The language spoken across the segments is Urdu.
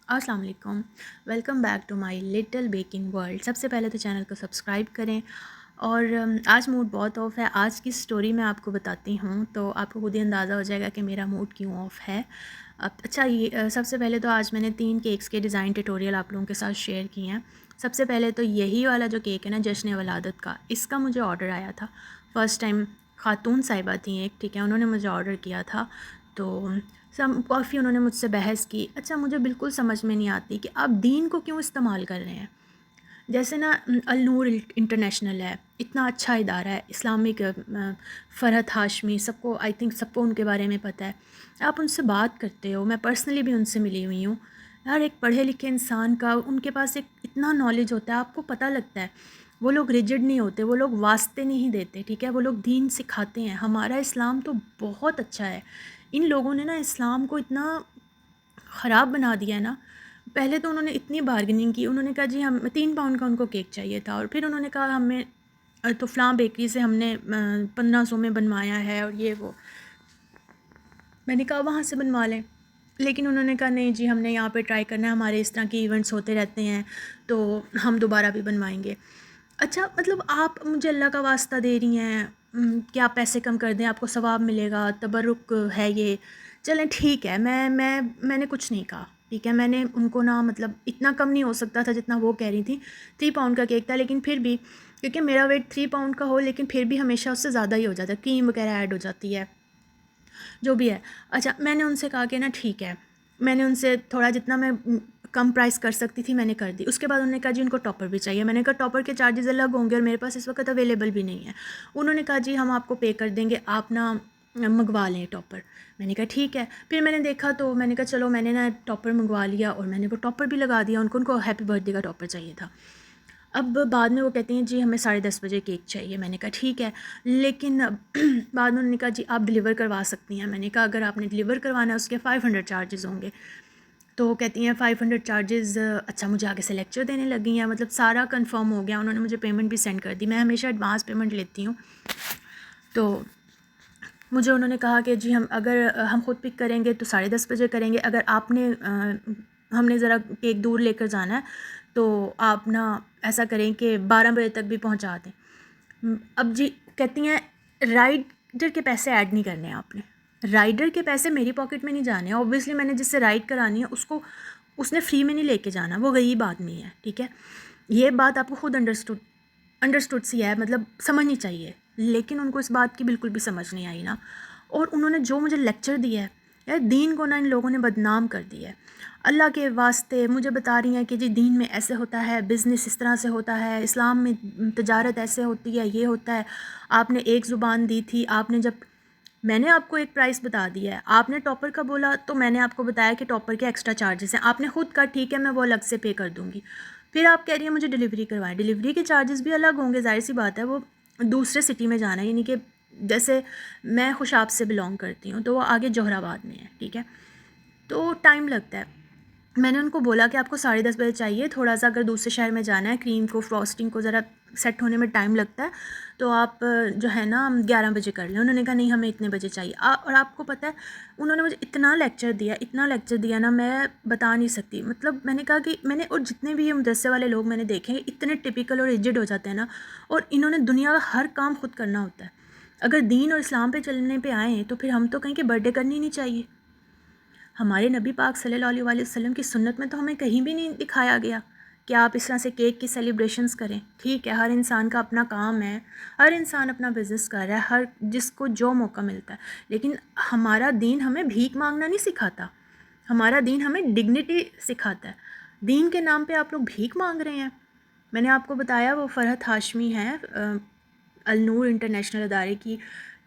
السلام علیکم، welcome back to my little baking world. سب سے پہلے تو چینل کو سبسکرائب کریں اور آج موڈ بہت آف ہے۔ آج کی سٹوری میں آپ کو بتاتی ہوں تو آپ کو خود ہی اندازہ ہو جائے گا کہ میرا موڈ کیوں آف ہے۔ اچھا، یہ سب سے پہلے تو آج میں نے 3 کیکس کے ڈیزائن ٹیٹوریل آپ لوگوں کے ساتھ شیئر کیے ہیں۔ سب سے پہلے تو یہی والا جو کیک ہے نا، جشن ولادت کا، اس کا مجھے آرڈر آیا تھا۔ فرسٹ ٹائم خاتون صاحبہ تھیں ایک، ٹھیک ہے، انہوں نے مجھے آرڈر کیا تھا تو کافی انہوں نے مجھ سے بحث کی۔ اچھا، مجھے بالکل سمجھ میں نہیں آتی کہ آپ دین کو کیوں استعمال کر رہے ہیں۔ جیسے نا النور انٹرنیشنل ہے، اتنا اچھا ادارہ ہے، اسلامک، فرحت ہاشمی، سب کو آئی تھنک سب کو ان کے بارے میں پتہ ہے۔ آپ ان سے بات کرتے ہو، میں پرسنلی بھی ان سے ملی ہوئی ہوں۔ ہر ایک پڑھے لکھے انسان کا ان کے پاس ایک اتنا نالج ہوتا ہے، آپ کو پتہ لگتا ہے۔ وہ لوگ ریجڈ نہیں ہوتے، وہ لوگ واسطے نہیں دیتے، ٹھیک ہے، وہ لوگ دین سکھاتے ہیں۔ ہمارا اسلام تو بہت اچھا ہے۔ ان لوگوں نے نا اسلام کو اتنا خراب بنا دیا ہے نا۔ پہلے تو انہوں نے اتنی بارگننگ کی، انہوں نے کہا جی ہم 3 پاؤنڈ کا ان کو کیک چاہیے تھا، اور پھر انہوں نے کہا ہمیں تو فلاں بیکری سے ہم نے 1500 میں بنوایا ہے اور یہ وہ۔ میں نے کہا وہاں سے بنوا لیں، لیکن انہوں نے کہا نہیں جی ہم نے یہاں پہ ٹرائی کرنا ہے، ہمارے اس طرح کے ایونٹس ہوتے رہتے ہیں تو ہم دوبارہ بھی بنوائیں گے۔ اچھا، مطلب آپ مجھے اللہ کا واسطہ دے رہی ہیں کہ آپ پیسے کم کر دیں، آپ کو ثواب ملے گا، تبرک ہے یہ، چلیں ٹھیک ہے، میں نے کچھ نہیں کہا، ٹھیک ہے، میں نے ان کو نا مطلب اتنا کم نہیں ہو سکتا تھا جتنا وہ کہہ رہی تھیں۔ 3 پاؤنڈ کا کیک تھا، لیکن پھر بھی کیونکہ میرا ویٹ 3 پاؤنڈ کا ہو، لیکن پھر بھی ہمیشہ اس سے زیادہ ہی ہو جاتا ہے، کریم وغیرہ ایڈ ہو جاتی ہے، جو بھی ہے۔ اچھا، میں نے ان سے کہا کہ نا ٹھیک ہے، میں نے ان سے تھوڑا جتنا میں کم پرائس کر سکتی تھی میں نے کر دی۔ اس کے بعد انہوں نے کہا جی ان کو ٹاپر بھی چاہیے۔ میں نے کہا ٹاپر کے چارجز الگ ہوں گے اور میرے پاس اس وقت اویلیبل بھی نہیں ہے۔ انہوں نے کہا جی ہم آپ کو پے کر دیں گے، آپ نا منگوا لیں ٹاپر۔ میں نے کہا ٹھیک ہے۔ پھر میں نے دیکھا تو میں نے کہا چلو، میں نے نا ٹاپر منگوا لیا اور میں نے وہ ٹاپر بھی لگا دیا، ان کو ہیپی برتھ ڈے کا ٹاپر چاہیے تھا۔ اب بعد میں وہ کہتے ہیں جی ہمیں 10:30 بجے کیک چاہیے۔ میں نے کہا ٹھیک ہے، لیکن بعد میں انہوں نے کہا جی آپ ڈلیور کروا سکتی ہیں۔ میں نے کہا اگر آپ نے ڈلیور کروانا ہے اس کے 500 چارجز ہوں گے۔ تو کہتی ہیں 500 چارجز۔ اچھا، مجھے آگے سے لیکچر دینے لگی ہیں، مطلب سارا کنفرم ہو گیا، انہوں نے مجھے پیمنٹ بھی سینڈ کر دی۔ میں ہمیشہ ایڈوانس پیمنٹ لیتی ہوں، تو مجھے انہوں نے کہا کہ جی اگر ہم خود پک کریں گے تو 10:30 بجے کریں گے، اگر آپ نے ہم نے ذرا کیک دور لے کر جانا ہے تو آپ نا ایسا کریں کہ 12 بجے تک بھی پہنچا دیں۔ اب جی کہتی ہیں رائڈر کے پیسے ایڈ نہیں کرنے آپ نے، رائڈر کے پیسے میری پاکٹ میں نہیں جانے ہیں۔ اوبویسلی میں نے جس سے رائڈ کرانی ہے اس نے فری میں نہیں لے کے جانا، وہ غریب آدمی ہے، ٹھیک ہے، یہ بات آپ کو خود انڈرسٹوڈ سی ہے، مطلب سمجھنی چاہیے، لیکن ان کو اس بات کی بالکل بھی سمجھ نہیں آئی نا۔ اور انہوں نے جو مجھے لیکچر دیا ہے یار، دین کو نا ان لوگوں نے بدنام کر دیا ہے۔ اللہ کے واسطے مجھے بتا رہی ہیں کہ جی دین میں ایسے ہوتا ہے، بزنس اس طرح سے ہوتا ہے، اسلام میں تجارت ایسے ہوتی ہے، یہ ہوتا ہے۔ آپ نے ایک زبان دی تھی، آپ نے جب میں نے آپ کو ایک پرائس بتا دیا ہے، آپ نے ٹاپر کا بولا تو میں نے آپ کو بتایا کہ ٹاپر کے ایکسٹرا چارجز ہیں، آپ نے خود کہا ٹھیک ہے میں وہ الگ سے پے کر دوں گی۔ پھر آپ کہہ رہی ہیں مجھے ڈلیوری کروائیں، ڈلیوری کے چارجز بھی الگ ہوں گے، ظاہر سی بات ہے، وہ دوسرے سٹی میں جانا ہے، یعنی کہ جیسے میں خوشاب سے بلانگ کرتی ہوں تو وہ آگے جوہر آباد میں ہے، ٹھیک ہے، تو ٹائم لگتا ہے۔ میں نے ان کو بولا کہ آپ کو 10:30 بجے چاہیے، تھوڑا سا اگر دوسرے شہر میں جانا ہے، کریم کو فراسٹنگ کو ذرا سیٹ ہونے میں ٹائم لگتا ہے، تو آپ جو ہے نا 11 بجے کر لیں۔ انہوں نے کہا نہیں ہمیں اتنے بجے چاہیے، اور آپ کو پتہ ہے انہوں نے مجھے اتنا لیکچر دیا نا، میں بتا نہیں سکتی۔ مطلب میں نے کہا کہ میں نے، اور جتنے بھی یہ مدرسے والے لوگ میں نے دیکھے ہیں اتنے ٹپیکل اور ایجڈ ہو جاتے ہیں نا، اور انہوں نے دنیا کا ہر کام خود کرنا ہوتا ہے۔ اگر دین اور اسلام پہ چلنے پہ آئیں تو پھر ہم تو کہیں کہ برتھ ڈے کرنی نہیں چاہیے۔ ہمارے نبی پاک صلی اللہ علیہ وسلم کی سنت میں تو ہمیں کہیں بھی نہیں دکھایا گیا کہ آپ اس طرح سے کیک کی سیلیبریشنز کریں۔ ٹھیک ہے، ہر انسان کا اپنا کام ہے، ہر انسان اپنا بزنس کر رہا ہے، ہر جس کو جو موقع ملتا ہے، لیکن ہمارا دین ہمیں بھیک مانگنا نہیں سکھاتا، ہمارا دین ہمیں ڈگنیٹی سکھاتا ہے۔ دین کے نام پہ آپ لوگ بھیک مانگ رہے ہیں۔ میں نے آپ کو بتایا وہ فرحت ہاشمی ہے، النور انٹرنیشنل ادارے کی،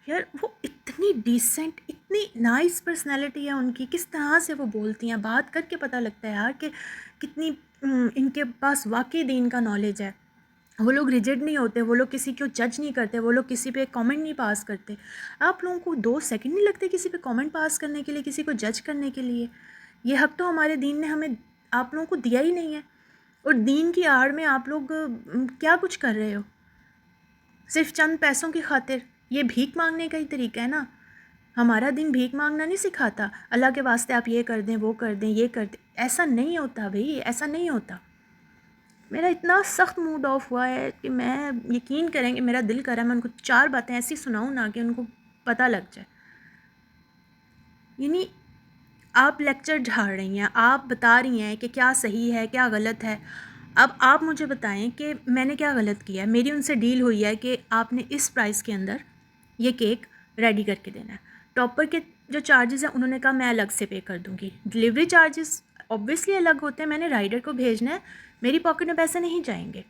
یار وہ اتنی ڈیسنٹ، اتنی نائس پرسنالٹی ہے ان کی، کس طرح سے وہ بولتی ہیں، بات کر کے پتہ لگتا ہے یار کہ کتنی ان کے پاس واقعی دین کا نالج ہے۔ وہ لوگ ریجڈ نہیں ہوتے، وہ لوگ کسی کو جج نہیں کرتے، وہ لوگ کسی پہ کامنٹ نہیں پاس کرتے۔ آپ لوگوں کو 2 سیکنڈ نہیں لگتے کسی پہ کامنٹ پاس کرنے کے لیے، کسی کو جج کرنے کے لیے؟ یہ حق تو ہمارے دین نے ہمیں آپ لوگوں کو دیا ہی نہیں ہے، اور دین کی آڑ میں آپ لوگ کیا کچھ کر رہے ہو صرف چند پیسوں کی خاطر۔ یہ بھیک مانگنے کا ہی طریقہ ہے نا۔ ہمارا دین بھیک مانگنا نہیں سکھاتا، اللہ کے واسطے آپ یہ کر دیں، وہ کر دیں، یہ کر دیں. ایسا نہیں ہوتا بھائی، ایسا نہیں ہوتا. میرا اتنا سخت موڈ آف ہوا ہے کہ میں یقین کریں کہ میرا دل کرا میں ان کو 4 باتیں ایسی سناؤں نا کہ ان کو پتہ لگ جائے. یعنی آپ لیکچر جھاڑ رہی ہیں، آپ بتا رہی ہیں کہ کیا صحیح ہے، کیا غلط ہے. اب آپ مجھے بتائیں کہ میں نے کیا غلط کیا ہے. میری ان سے ڈیل ہوئی ہے کہ آپ نے اس پرائس کے اندر یہ کیک ریڈی کر کے دینا ہے. ٹاپر کے جو چارجز ہیں انہوں نے کہا میں الگ سے پے کر دوں گی. ڈلیوری چارجز اوبویسلی الگ ہوتے ہیں، میں نے رائڈر کو بھیجنا ہے، میری پاکٹ میں پیسے نہیں جائیں گے.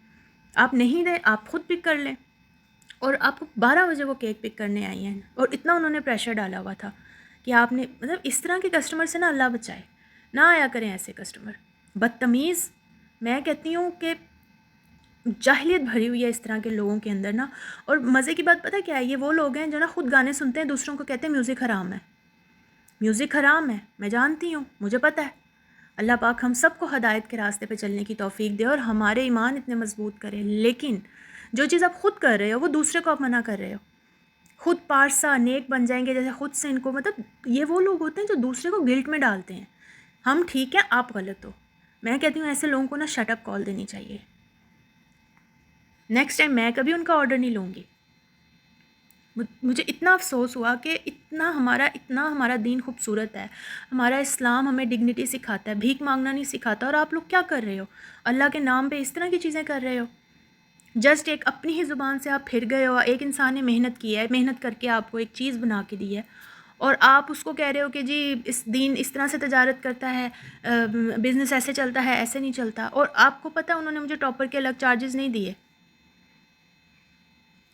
آپ نہیں دیں، آپ خود پک کر لیں. اور آپ 12 بجے وہ کیک پک کرنے آئی ہیں اور اتنا انہوں نے پریشر ڈالا ہوا تھا کہ آپ نے مطلب اس طرح کے کسٹمر سے نا اللہ بچائے، نہ آیا کریں ایسے کسٹمر. بدتمیز. میں کہتی ہوں کہ جاہلیت بھری ہوئی ہے اس طرح کے لوگوں کے اندر نا. اور مزے کی بات پتہ کیا ہے، یہ وہ لوگ ہیں جو نا خود گانے سنتے ہیں، دوسروں کو کہتے ہیں میوزک حرام ہے. میوزک حرام ہے، میں جانتی ہوں، مجھے پتہ ہے. اللہ پاک ہم سب کو ہدایت کے راستے پہ چلنے کی توفیق دے اور ہمارے ایمان اتنے مضبوط کرے. لیکن جو چیز آپ خود کر رہے ہو وہ دوسرے کو آپ منع کر رہے ہو. خود پارسا نیک بن جائیں گے جیسے خود سے ان کو مطلب یہ وہ لوگ ہوتے ہیں جو دوسرے کو گلٹ میں ڈالتے ہیں. ہم ٹھیک ہے، آپ غلط ہو. میں کہتی ہوں ایسے لوگوں کو نا شٹ اپ کال دینی چاہیے. نیکسٹ ٹائم میں کبھی ان کا آرڈر نہیں لوں گی. مجھے اتنا افسوس ہوا کہ اتنا ہمارا دین خوبصورت ہے، ہمارا اسلام ہمیں ڈگنیٹی سکھاتا ہے، بھیک مانگنا نہیں سکھاتا. اور آپ لوگ کیا کر رہے ہو؟ اللہ کے نام پہ اس طرح کی چیزیں کر رہے ہو. جسٹ ایک اپنی ہی زبان سے آپ پھر گئے ہو. ایک انسان نے محنت کی ہے، محنت کر کے آپ کو ایک چیز بنا کے دی ہے اور آپ اس کو کہہ رہے ہو کہ جی اس دین اس طرح سے تجارت کرتا ہے، بزنس ایسے چلتا ہے، ایسے نہیں چلتا. اور آپ کو پتہ انہوں نے مجھے ٹاپر کے الگ چارجز نہیں دیے.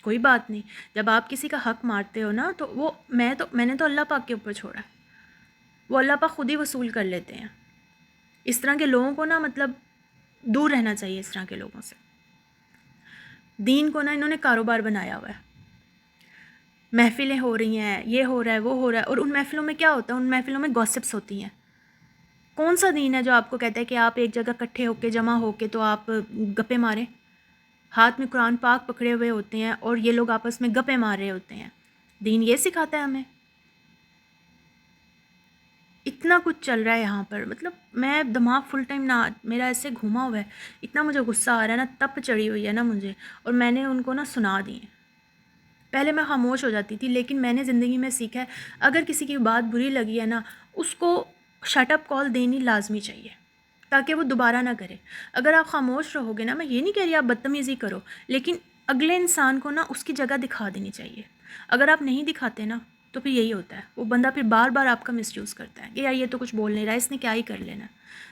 کوئی بات نہیں، جب آپ کسی کا حق مارتے ہو نا تو وہ میں نے تو اللہ پاک کے اوپر چھوڑا ہے. وہ اللہ پاک خود ہی وصول کر لیتے ہیں. اس طرح کے لوگوں کو نا مطلب دور رہنا چاہیے اس طرح کے لوگوں سے. دین کو نا انہوں نے کاروبار بنایا ہوا ہے. محفلیں ہو رہی ہیں، یہ ہو رہا ہے، وہ ہو رہا ہے. اور ان محفلوں میں کیا ہوتا ہے؟ ان محفلوں میں گاسپس ہوتی ہیں. کون سا دین ہے جو آپ کو کہتا ہے کہ آپ ایک جگہ اکٹھے ہو کے جمع ہو کے تو آپ گپے ماریں؟ ہاتھ میں قرآن پاک پکڑے ہوئے ہوتے ہیں اور یہ لوگ آپس میں گپے مار رہے ہوتے ہیں. دین یہ سکھاتا ہے ہمیں؟ اتنا کچھ چل رہا ہے یہاں پر، مطلب میں دماغ فل ٹائم نہ میرا ایسے گھوما ہوا ہے. اتنا مجھے غصہ آ رہا ہے نا، تپ چڑھی ہوئی ہے نا مجھے. اور میں نے ان کو نا سنا دی ہیں. پہلے میں خاموش ہو جاتی تھی، لیکن میں نے زندگی میں سیکھا ہے اگر کسی کی بات بری لگی ہے نا اس کو شٹ اپ کال دینی لازمی چاہیے تاکہ وہ دوبارہ نہ کرے. اگر آپ خاموش رہو گے نا، میں یہ نہیں کہہ رہی آپ بدتمیزی کرو، لیکن اگلے انسان کو نا اس کی جگہ دکھا دینی چاہیے. اگر آپ نہیں دکھاتے نا تو پھر یہی ہوتا ہے، وہ بندہ پھر بار بار آپ کا مس یوز کرتا ہے کہ یار یہ تو کچھ بول نہیں رہا، اس نے کیا ہی کر لینا.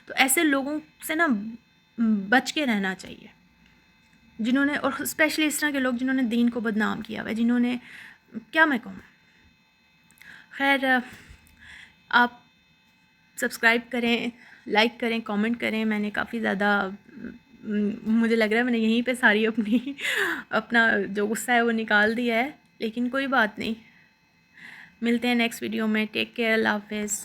تو ایسے لوگوں سے نا بچ کے رہنا چاہیے جنہوں نے، اور اسپیشلی اس طرح کے لوگ جنہوں نے دین کو بدنام کیا ہوا ہے، جنہوں نے کیا میں کہوں. خیر، آپ سبسکرائب کریں، لائک کریں، کامنٹ کریں. میں نے کافی زیادہ مجھے لگ رہا ہے میں نے یہیں پہ ساری اپنا جو غصہ ہے وہ نکال دیا ہے، لیکن کوئی بات نہیں. ملتے ہیں نیکسٹ ویڈیو میں. Take care. اللہ حافظ.